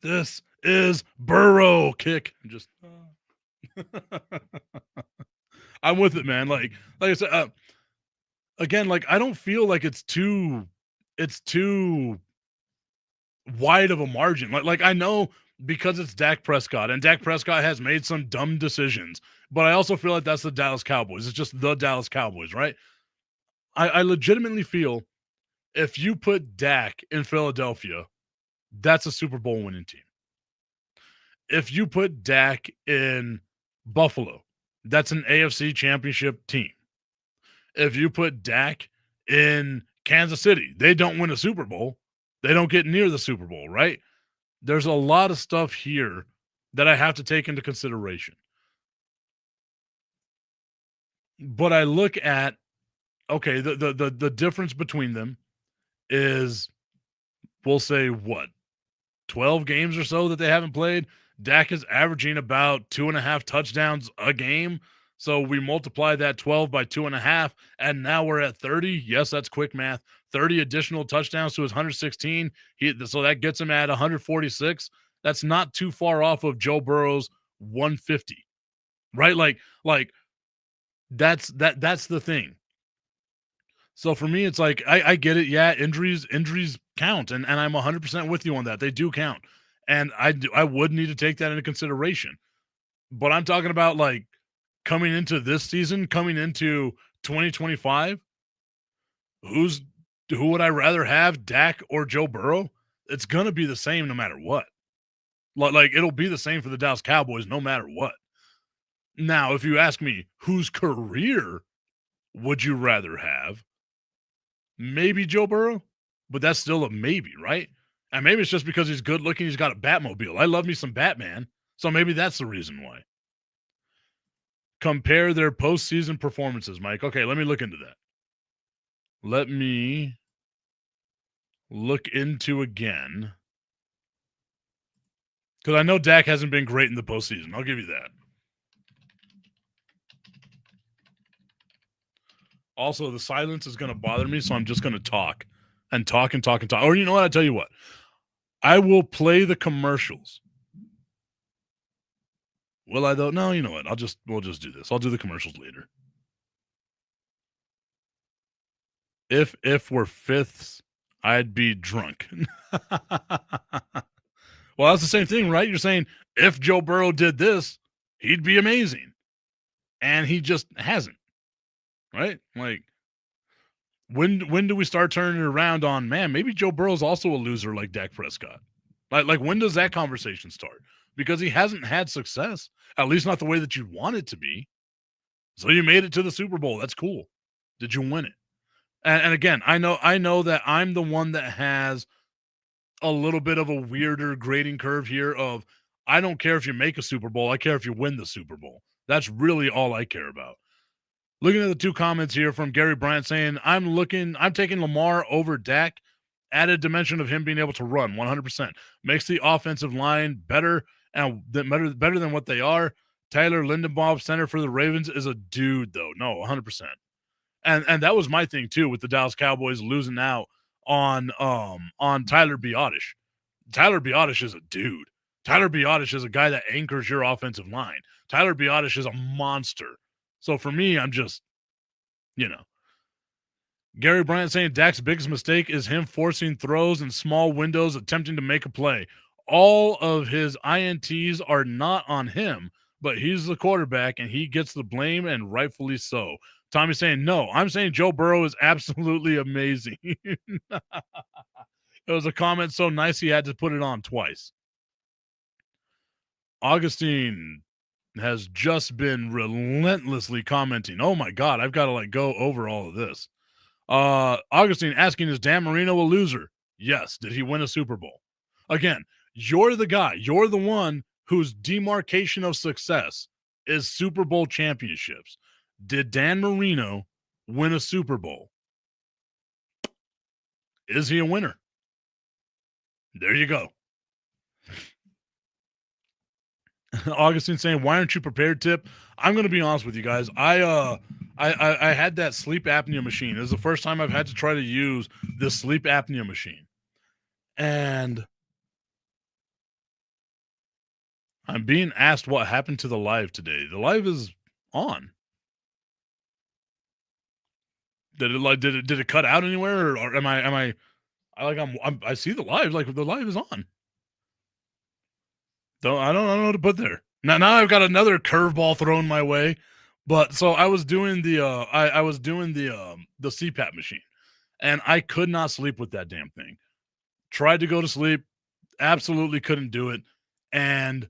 This is Burrow kick. Just I'm with it, man. Like I said, again, like I don't feel like it's too wide of a margin. Like I know because it's Dak Prescott and Dak Prescott has made some dumb decisions, but I also feel like that's the Dallas Cowboys. It's just the Dallas Cowboys, right? I legitimately feel if you put Dak in Philadelphia, that's a Super Bowl winning team. If you put Dak in Buffalo, that's an AFC championship team. If you put Dak in Kansas City, they don't win a Super Bowl. They don't get near the Super Bowl, right? There's a lot of stuff here that I have to take into consideration. But I look at, okay, the difference between them is, we'll say, what, 12 games or so that they haven't played. Dak is averaging about 2.5 touchdowns a game. So we multiply that 12 by 2.5, and now we're at 30. Yes, that's quick math. 30 additional touchdowns to his 116. So that gets him at 146. That's not too far off of Joe Burrow's 150, right? Like that's the thing. So for me, it's like, I get it. Yeah, injuries count, and I'm 100% with you on that. They do count, and I would need to take that into consideration. But I'm talking about, like, coming into this season, coming into 2025, who would I rather have, Dak or Joe Burrow? It's gonna be the same no matter what. Like, it'll be the same for the Dallas Cowboys no matter what. Now, if you ask me, whose career would you rather have? Maybe Joe Burrow, but that's still a maybe, right? And maybe it's just because he's good looking, he's got a Batmobile. I love me some Batman, so maybe that's the reason why. Compare their postseason performances, Mike. Okay, let me look into that. Let me look into again. Because I know Dak hasn't been great in the postseason. I'll give you that. Also, the silence is going to bother me, so I'm just going to talk and talk and talk and talk. Or you know what? I tell you what. I will play the commercials. Will I though? No, you know what? We'll just do this. I'll do the commercials later. If we're fifths, I'd be drunk. Well, that's the same thing, right? You're saying if Joe Burrow did this, he'd be amazing. And he just hasn't. Right? Like, when do we start turning it around on, man, maybe Joe Burrow's also a loser like Dak Prescott? Like when does that conversation start? Because he hasn't had success, at least not the way that you want it to be. So you made it to the Super Bowl. That's cool. Did you win it? And again, I know that I'm the one that has a little bit of a weirder grading curve here of, I don't care if you make a Super Bowl. I care if you win the Super Bowl. That's really all I care about. Looking at the two comments here from Gary Bryant saying, I'm taking Lamar over Dak. Added dimension of him being able to run 100%. Makes the offensive line better and better than what they are. Tyler Lindenbaum, center for the Ravens, is a dude, though. No, 100%. And that was my thing, too, with the Dallas Cowboys losing out on Tyler Biadasz. Tyler Biadasz is a dude. Tyler Biadasz is a guy that anchors your offensive line. Tyler Biadasz is a monster. So for me, I'm just, Gary Bryant saying Dak's biggest mistake is him forcing throws in small windows, attempting to make a play. All of his INTs are not on him, but he's the quarterback and he gets the blame, and rightfully so. Tommy's saying, no, I'm saying Joe Burrow is absolutely amazing. It was a comment so nice he had to put it on twice. Augustine has just been relentlessly commenting. Oh my God, I've got to go over all of this. Augustine asking, is Dan Marino a loser? Yes. Did he win a Super Bowl? Again, you're the guy. You're the one whose demarcation of success is Super Bowl championships. Did Dan Marino win a Super Bowl? Is he a winner? There you go. Augustine saying, why aren't you prepared, Tip? I'm going to be honest with you guys. I had that sleep apnea machine. This is the first time I've had to try to use this sleep apnea machine. And I'm being asked what happened to the live today. The live is on. Did it cut out anywhere, or am I see the live, like the live is on. I don't know what to put there. Now I've got another curveball thrown my way. But so I was doing the the CPAP machine, and I could not sleep with that damn thing. Tried to go to sleep, absolutely couldn't do it, and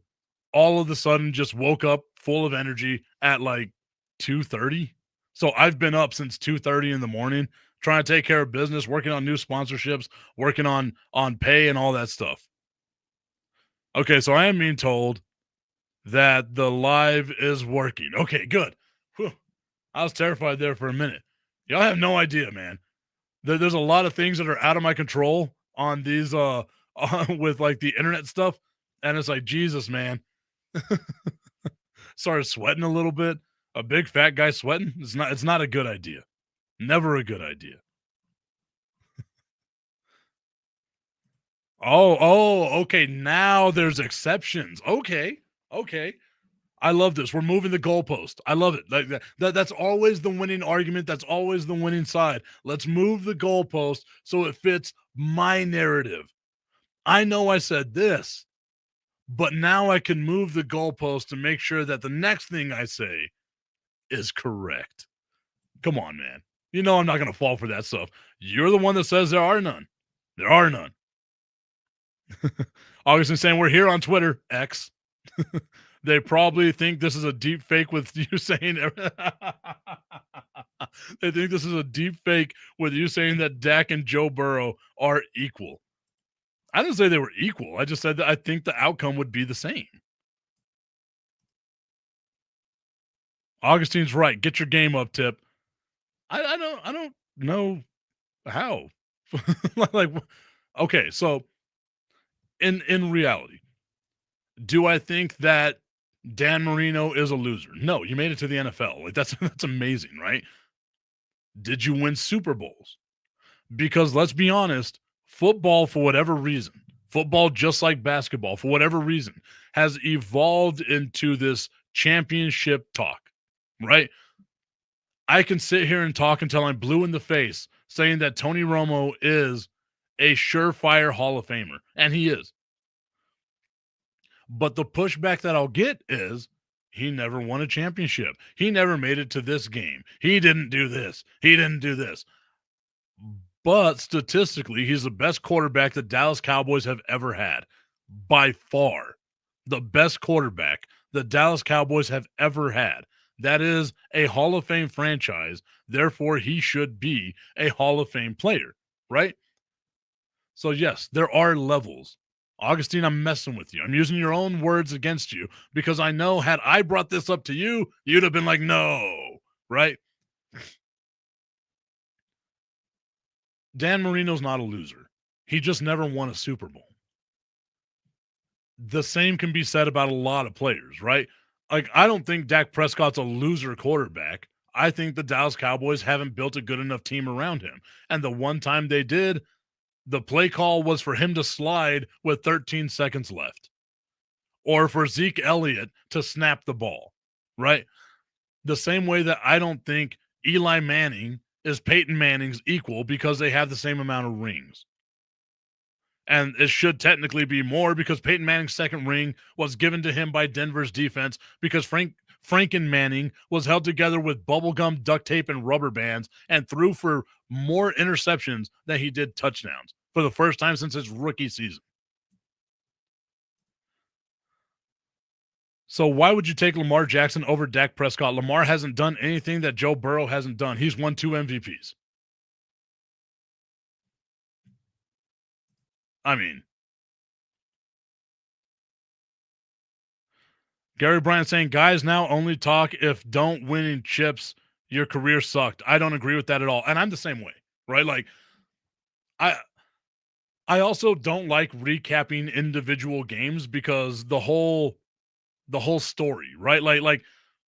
all of a sudden just woke up full of energy at 2:30. So I've been up since 2:30 in the morning trying to take care of business, working on new sponsorships, working on pay and all that stuff. Okay, so I am being told that the live is working. Okay, good. Whew. I was terrified there for a minute. Y'all have no idea, man. There's a lot of things that are out of my control on these with like the internet stuff, and it's like Jesus, man. Started sweating a little bit. A big fat guy sweating. It's not a good idea. Never a good idea. Okay. Now there's exceptions. Okay. I love this. We're moving the goalpost. I love it. Like that's always the winning argument. That's always the winning side. Let's move the goalpost so it fits my narrative. I know I said this, but now I can move the goalpost to make sure that the next thing I say is correct. Come on, man. You know I'm not going to fall for that stuff. You're the one that says there are none. There are none. Augustin saying we're here on Twitter, X. They probably think this is a deep fake with you saying they think this is a deep fake with you saying that Dak and Joe Burrow are equal. I didn't say they were equal. I just said that I think the outcome would be the same. Augustine's right. Get your game up, Tip. I don't know how. Like, okay, so in reality, do I think that Dan Marino is a loser? No, you made it to the NFL. Like that's amazing, right? Did you win Super Bowls? Because let's be honest, football for whatever reason, football just like basketball for whatever reason has evolved into this championship talk, right? I can sit here and talk until I'm blue in the face saying that Tony Romo is a surefire Hall of Famer, and he is. But the pushback that I'll get is he never won a championship. He never made it to this game. He didn't do this. He didn't do this. But statistically, he's the best quarterback the Dallas Cowboys have ever had. By far. The best quarterback the Dallas Cowboys have ever had. That is a Hall of Fame franchise. Therefore, he should be a Hall of Fame player, right? So, yes, there are levels. Augustine, I'm messing with you. I'm using your own words against you because I know had I brought this up to you, you'd have been like, no, right? Dan Marino's not a loser. He just never won a Super Bowl. The same can be said about a lot of players, right? Like, I don't think Dak Prescott's a loser quarterback. I think the Dallas Cowboys haven't built a good enough team around him. And the one time they did, the play call was for him to slide with 13 seconds left or for Zeke Elliott to snap the ball, right? The same way that I don't think Eli Manning is Peyton Manning's equal because they have the same amount of rings. And it should technically be more because Peyton Manning's second ring was given to him by Denver's defense because Franken Manning was held together with bubblegum, duct tape, and rubber bands and threw for more interceptions than he did touchdowns for the first time since his rookie season. So why would you take Lamar Jackson over Dak Prescott? Lamar hasn't done anything that Joe Burrow hasn't done. He's won 2 MVPs. I mean, Gary Bryant saying, guys now only talk if don't winning chips, your career sucked. I don't agree with that at all. And I'm the same way, right? Like, I also don't like recapping individual games because the whole story, right? Like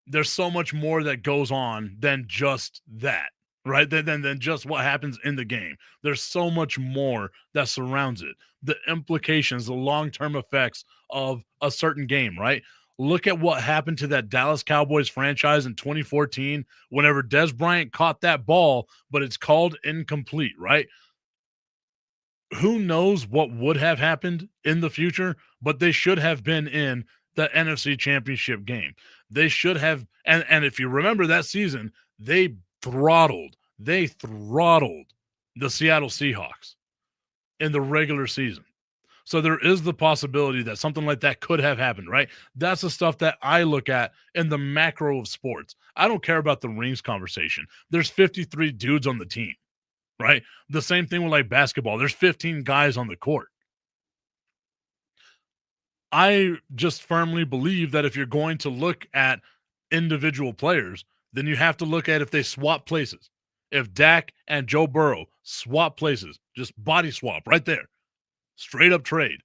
there's so much more that goes on than just that, right? Than just what happens in the game. There's so much more that surrounds it. The implications, the long-term effects of a certain game, right? Look at what happened to that Dallas Cowboys franchise in 2014 whenever Des Bryant caught that ball, but it's called incomplete, right? Who knows what would have happened in the future, but they should have been in the NFC Championship game. They should have, and if you remember that season, they throttled the Seattle Seahawks in the regular season. So there is the possibility that something like that could have happened, right? That's the stuff that I look at in the macro of sports. I don't care about the rings conversation. There's 53 dudes on the team. right? The same thing with like basketball. There's 15 guys on the court. I just firmly believe that if you're going to look at individual players, then you have to look at if they swap places. If Dak and Joe Burrow swap places, just body swap right there, straight up trade,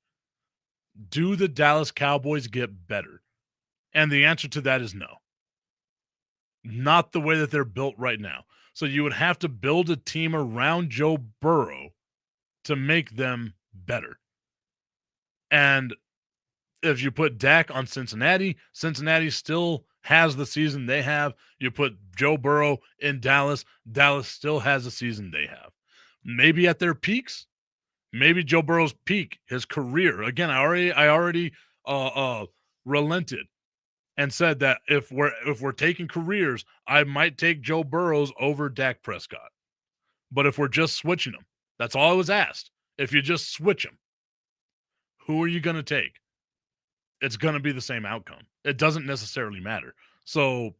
do the Dallas Cowboys get better? And the answer to that is no. Not the way that they're built right now. So you would have to build a team around Joe Burrow to make them better. And if you put Dak on Cincinnati, Cincinnati still has the season they have. You put Joe Burrow in Dallas, Dallas still has the season they have. Maybe at their peaks, maybe Joe Burrow's peak, his career. Again, I already relented and said that if we're taking careers, I might take Joe Burrow's over Dak Prescott. But if we're just switching them, that's all I was asked. If you just switch them, who are you going to take? It's going to be the same outcome. It doesn't necessarily matter. So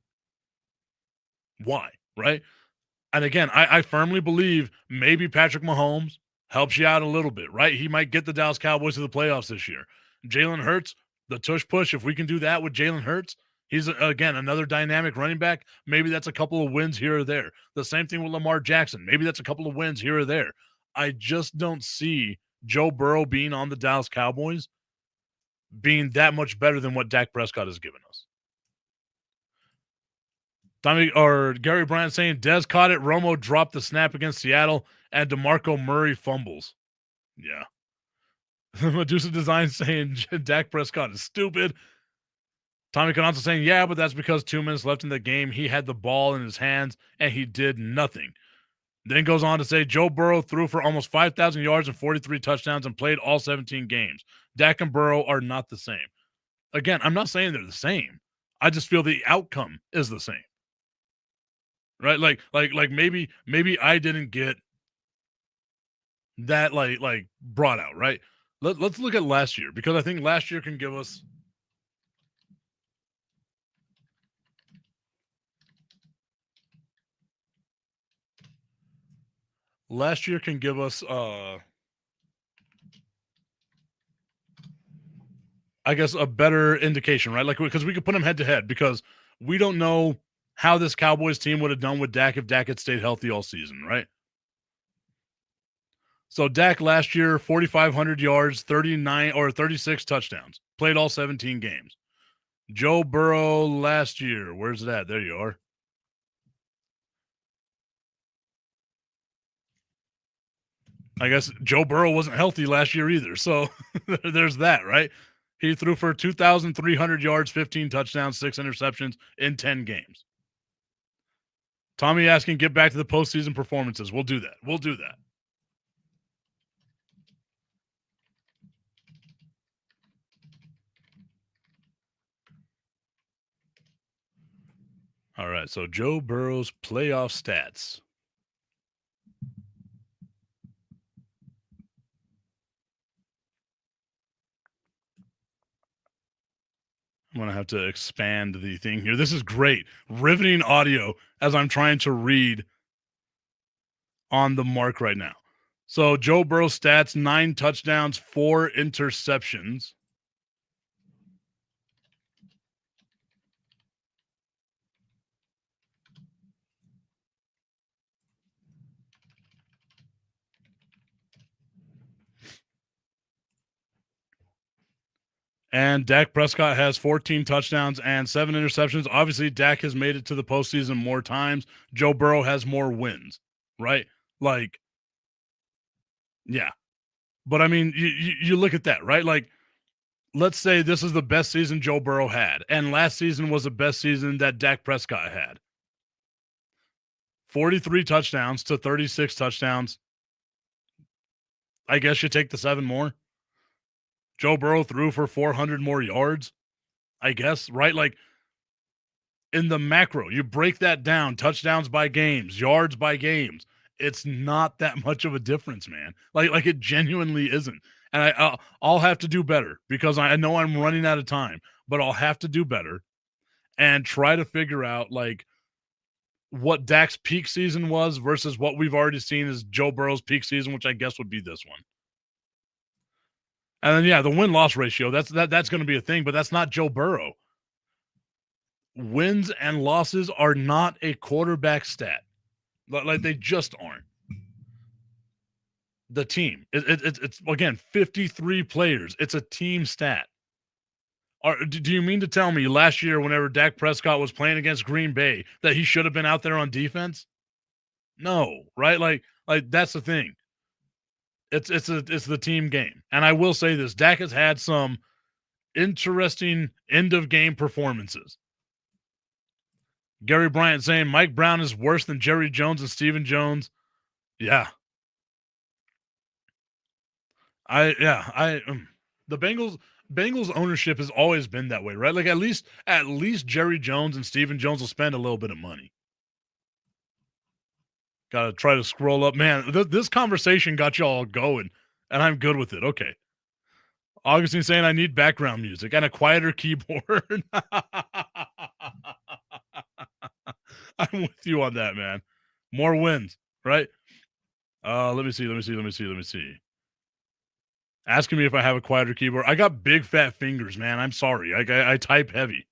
why, right? And again, I firmly believe maybe Patrick Mahomes helps you out a little bit, right? He might get the Dallas Cowboys to the playoffs this year. Jalen Hurts, the tush push, if we can do that with Jalen Hurts, he's, again, another dynamic running back. Maybe that's a couple of wins here or there. The same thing with Lamar Jackson. Maybe that's a couple of wins here or there. I just don't see Joe Burrow being on the Dallas Cowboys being that much better than what Dak Prescott has given us. Tommy or Gary Bryant saying Dez caught it, Romo dropped the snap against Seattle, and DeMarco Murray fumbles. Yeah. Medusa Design saying Dak Prescott is stupid. Tommy Cananza saying, yeah, but that's because 2 minutes left in the game. He had the ball in his hands, and he did nothing. Then goes on to say Joe Burrow threw for almost 5,000 yards and 43 touchdowns and played all 17 games. Dak and Burrow are not the same. Again, I'm not saying they're the same. I just feel the outcome is the same. Right? Like maybe I didn't get that like brought out, right? Let's look at last year, because I think last year can give us I guess a better indication, right? Like, because we could put them head to head, because we don't know how this Cowboys team would have done with Dak if Dak had stayed healthy all season, right? So Dak last year, 4,500 yards, 39 or 36 touchdowns, played all 17 games. Joe Burrow last year, where's it at? There you are. I guess Joe Burrow wasn't healthy last year either. So there's that, right? He threw for 2,300 yards, 15 touchdowns, 6 interceptions in 10 games. Tommy asking, get back to the postseason performances. We'll do that. We'll do that. All right. So Joe Burrow's playoff stats. I'm going to have to expand the thing here. This is great. Riveting audio as I'm trying to read on the mark right now. So Joe Burrow's stats: 9 touchdowns, 4 interceptions. And Dak Prescott has 14 touchdowns and 7 interceptions. Obviously, Dak has made it to the postseason more times. Joe Burrow has more wins, right? Like, yeah. But I mean, you look at that, right? Like, let's say this is the best season Joe Burrow had, and last season was the best season that Dak Prescott had. 43 touchdowns to 36 touchdowns. I guess you take the 7 more. Joe Burrow threw for 400 more yards, I guess, right? Like, in the macro, you break that down, touchdowns by games, yards by games. It's not that much of a difference, man. Like it genuinely isn't. And I'll have to do better, because I know I'm running out of time, but I'll have to do better and try to figure out, like, what Dak's peak season was versus what we've already seen as Joe Burrow's peak season, which I guess would be this one. And then yeah, the win-loss ratio, that's going to be a thing, but that's not Joe Burrow. Wins and losses are not a quarterback stat. Like they just aren't. The team. It's again 53 players. It's a team stat. Do you mean to tell me last year, whenever Dak Prescott was playing against Green Bay, that he should have been out there on defense? No, right? Like that's the thing. It's the team game, and I will say this: Dak has had some interesting end of game performances. Gary Bryant saying Mike Brown is worse than Jerry Jones and Stephen Jones. Yeah, the Bengals ownership has always been that way, right? Like at least Jerry Jones and Stephen Jones will spend a little bit of money. Got to try to scroll up, man. This conversation got you all going, and I'm good with it. Okay. Augustine saying I need background music and a quieter keyboard. I'm with you on that, man. More wins, right? Let me see. Asking me if I have a quieter keyboard. I got big fat fingers, man. I'm sorry. I type heavy.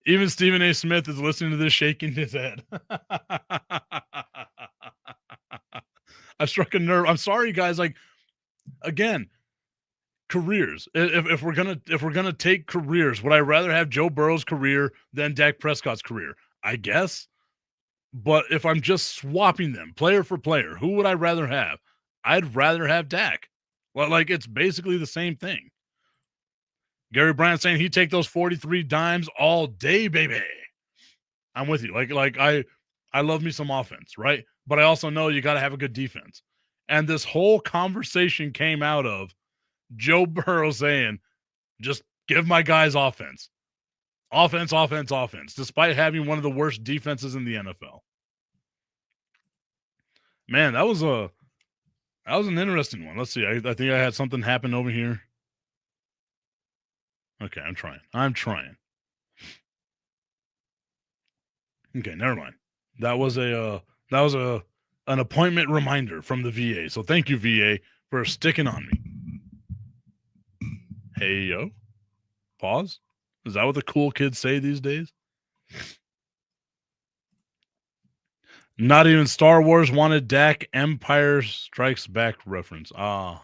Even Stephen A. Smith is listening to this, shaking his head. I struck a nerve. I'm sorry, guys. Like, again, careers. If we're gonna take careers, would I rather have Joe Burrow's career than Dak Prescott's career? I guess. But if I'm just swapping them player for player, who would I rather have? I'd rather have Dak. Well, like it's basically the same thing. Gary Bryant saying he'd take those 43 dimes all day, baby. I'm with you. I love me some offense, right? But I also know you got to have a good defense. And this whole conversation came out of Joe Burrow saying, just give my guys offense. Offense, despite having one of the worst defenses in the NFL. Man, that was an interesting one. Let's see. I think I had something happen over here. Okay, I'm trying. Okay, never mind. That was an appointment reminder from the VA. So thank you, VA, for sticking on me. Hey yo. Pause. Is that what the cool kids say these days? Not even Star Wars wanted Dak Empire Strikes Back reference. Huh.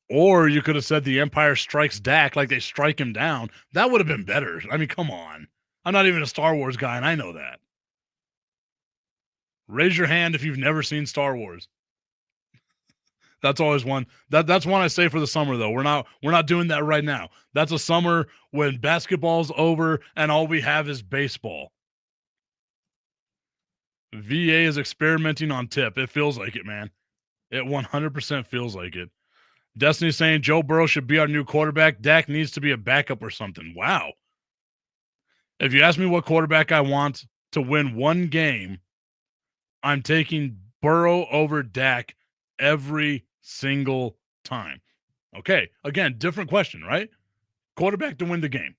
Or you could have said the Empire Strikes Dak, like they strike him down. That would have been better. I mean, come on. I'm not even a Star Wars guy, and I know that. Raise your hand if you've never seen Star Wars. That's always one. That's one I say for the summer though. We're not doing that right now. That's a summer when basketball's over and all we have is baseball. VA is experimenting on tip. It feels like it, man. It 100% feels like it. Destiny saying Joe Burrow should be our new quarterback. Dak needs to be a backup or something. Wow. If you ask me what quarterback I want to win one game, I'm taking Burrow over Dak every single time. Okay. Again, different question, right? Quarterback to win the game.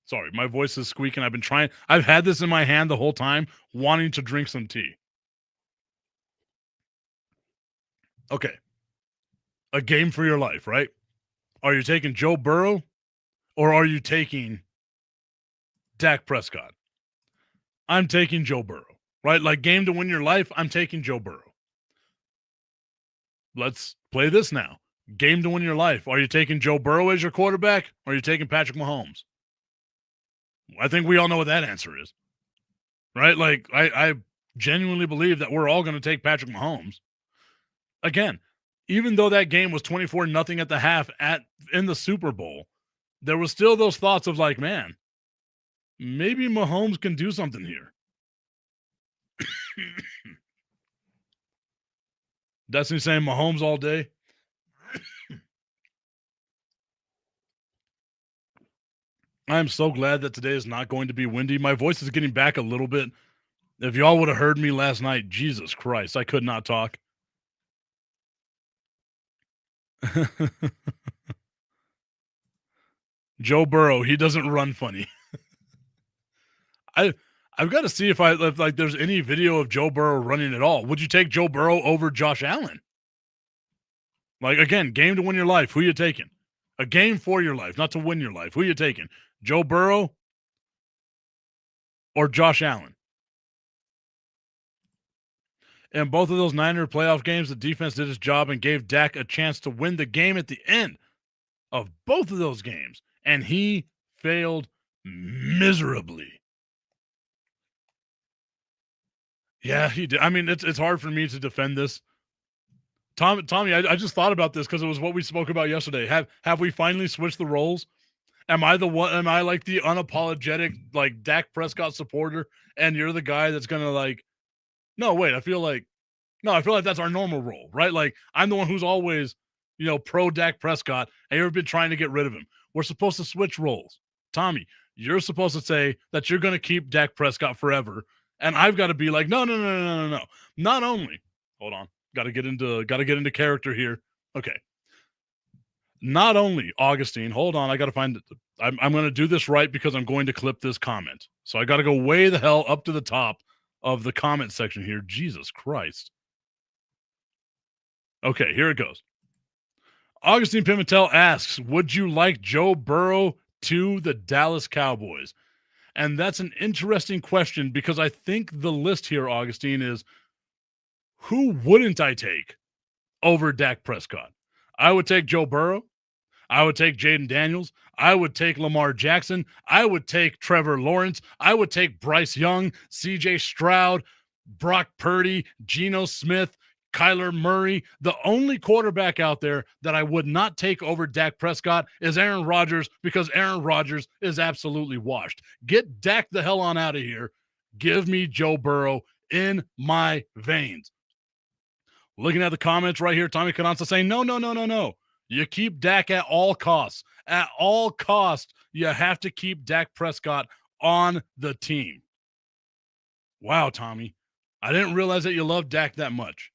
Sorry, my voice is squeaking. I've had this in my hand the whole time, wanting to drink some tea. Okay. A game for your life, right? Are you taking Joe Burrow or are you taking Dak Prescott? I'm taking Joe Burrow, right? Like game to win your life, I'm taking Joe Burrow. Let's play this now. Game to win your life. Are you taking Joe Burrow as your quarterback or are you taking Patrick Mahomes? I think we all know what that answer is, right? Like I genuinely believe that we're all going to take Patrick Mahomes. Again, even though that game was 24-0 at the half in the Super Bowl, there was still those thoughts of like, man, maybe Mahomes can do something here. Destiny saying Mahomes all day. I'm so glad that today is not going to be windy. My voice is getting back a little bit. If y'all would have heard me last night, Jesus Christ, I could not talk. Joe Burrow, he doesn't run funny. I've got to see if like there's any video of Joe Burrow running at all. Would you take Joe Burrow over Josh Allen? Like, again, game to win your life. Who you taking? A game for your life, not to win your life. Who you taking? Joe Burrow or Josh Allen? In both of those Niner playoff games, the defense did its job and gave Dak a chance to win the game at the end of both of those games, and he failed miserably. Yeah, he did. I mean, it's hard for me to defend this. Tommy, I just thought about this because it was what we spoke about yesterday. Have we finally switched the roles? Am I the one? Am I like the unapologetic like Dak Prescott supporter, and you're the guy that's gonna like? No, wait. I feel like that's our normal role, right? Like I'm the one who's always, pro Dak Prescott, and you've been trying to get rid of him. We're supposed to switch roles. Tommy, you're supposed to say that you're going to keep Dak Prescott forever, and I've got to be like, no. Not only, hold on, got to get into character here. Okay. Not only Augustine, hold on, I got to find it. I'm going to do this right because I'm going to clip this comment. So I got to go way the hell up to the top of the comment section here. Jesus Christ. Okay, here it goes. Augustine Pimentel asks, would you like Joe Burrow to the Dallas Cowboys? And that's an interesting question because I think the list here, Augustine, is who wouldn't I take over Dak Prescott? I would take Joe Burrow. I would take Jaden Daniels. I would take Lamar Jackson. I would take Trevor Lawrence. I would take Bryce Young, CJ Stroud, Brock Purdy, Geno Smith, Kyler Murray. The only quarterback out there that I would not take over Dak Prescott is Aaron Rodgers because Aaron Rodgers is absolutely washed. Get Dak the hell on out of here. Give me Joe Burrow in my veins. Looking at the comments right here, Tommy Cananza saying, no. You keep Dak at all costs. At all costs, you have to keep Dak Prescott on the team. Wow, Tommy. I didn't realize that you love Dak that much.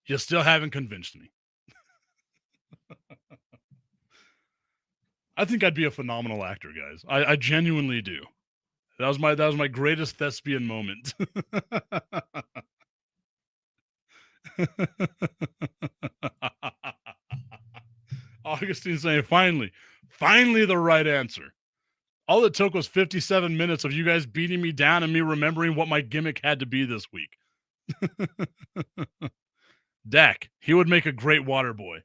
You still haven't convinced me. I think I'd be a phenomenal actor, guys. I genuinely do. That was my greatest thespian moment. Augustine saying, finally the right answer. All it took was 57 minutes of you guys beating me down and me remembering what my gimmick had to be this week. Dak, he would make a great water boy.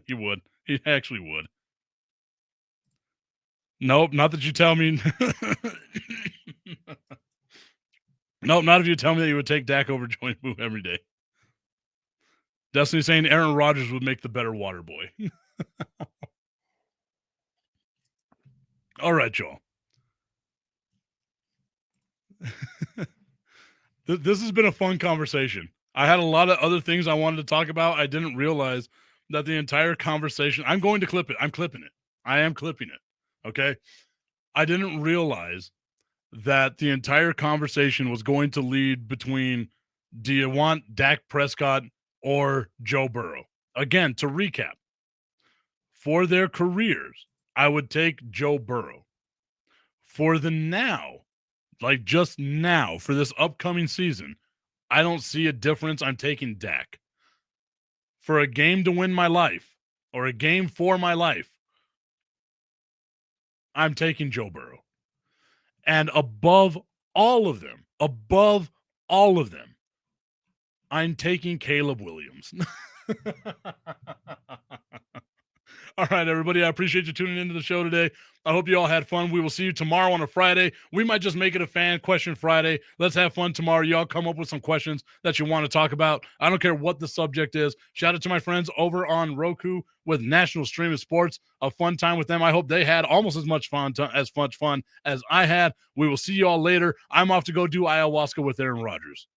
He would. He actually would. Nope, not that you tell me. Nope, not if you tell me that you would take Dak over Joey Boo every day. Destiny saying Aaron Rodgers would make the better water boy. All right, Joel. This has been a fun conversation. I had a lot of other things I wanted to talk about. I didn't realize that the entire conversation, I'm going to clip it. I'm clipping it. I am clipping it. Okay. I didn't realize that the entire conversation was going to lead between, do you want Dak Prescott or Joe Burrow? Again, to recap, for their careers, I would take Joe Burrow. For the now, like just now, for this upcoming season, I don't see a difference. I'm taking Dak. For a game to win my life, or a game for my life, I'm taking Joe Burrow. And above all of them, I'm taking Caleb Williams. All right, everybody. I appreciate you tuning into the show today. I hope you all had fun. We will see you tomorrow on a Friday. We might just make it a fan question Friday. Let's have fun tomorrow. Y'all come up with some questions that you want to talk about. I don't care what the subject is. Shout out to my friends over on Roku with National Stream of Sports. A fun time with them. I hope they had almost as much fun as I had. We will see you all later. I'm off to go do ayahuasca with Aaron Rodgers.